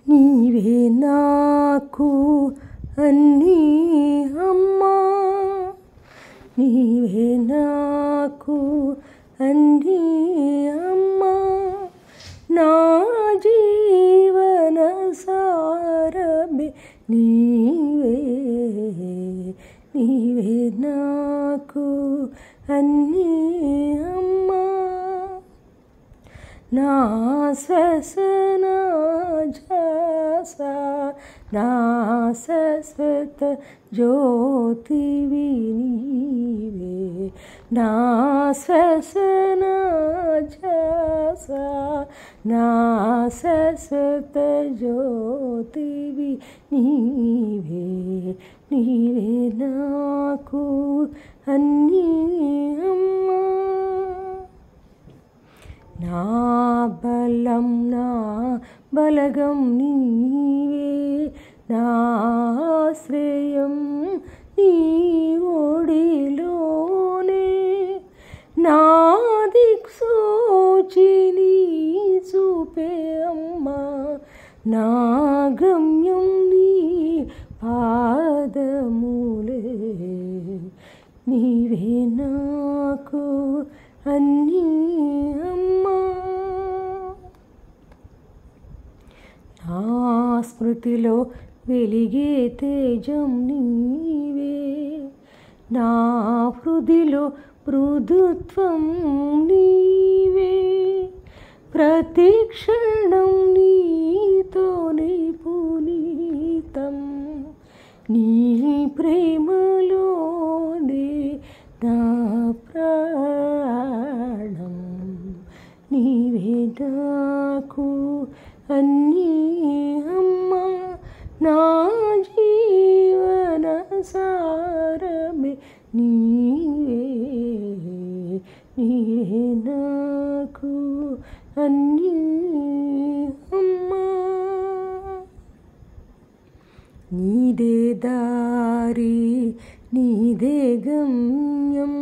నీవే నాకు అన్నీ అమ్మా, నీవే నాకు అన్నీ అమ్మా, నా జీవన సారమే నీవే, నీవే నాకు అన్నీ అమ్మా, నా శ్వాసన ఝాస నా శాశ్వత జ్యోతివి నీవే, నా శ్వాసన ఝాస నా శాశ్వత జ్యోతివి నీవే, నీవే నాకు అన్నీ అమ్మా, నా బలం నా బలగం నీవే, నా ఆశ్రయం నీ ఒడిలోనే, నా దిక్సూచి నీ చూపే అమ్మా, నా గమ్యం నీ పాదములే, నీవే నాకు అన్నీ అమ్మా, నా స్మృతిలో వెలిగే తేజం నీవే, నా హృదిలో మృదుత్వం నీవే, ప్రతి క్షణం నీతోనే పునీతం, నీ ప్రేమలోనే నా ప్రాణం, నీవే నాకు అన్నీ అమ్మా, నా జీవన సారమే నీవే, నీవే నాకు అన్నీ అమ్మా, నీదే దారి నీదే గమ్యం,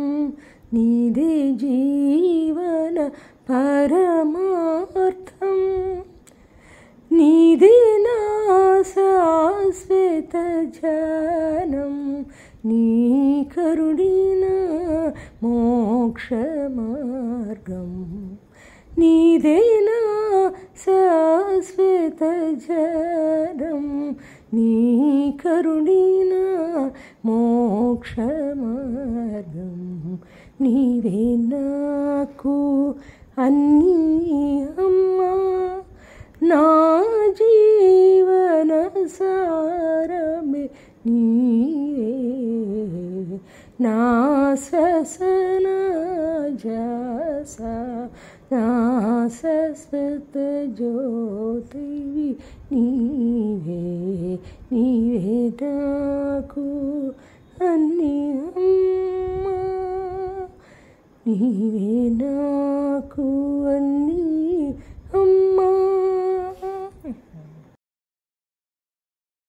నీదే జీవన పరమార్థం, నీదే నా శాశ్వత ధ్యానం, నీ కరుణిన మోక్ష మార్గం, నీదే నా శాశ్వత ధ్యానం, నీ కరుణిన మోక్ష మార్గం, నీవే నాకు అన్నీ అమ్మా, నా జీవన సారమే నీవే, నా శ్వాసన ఝాస నా శాశ్వత జ్యోతివి నీవే, నీవే నాకు అన్నీ అమ్మా, నీవే నాకు అన్నీ అమ్మా.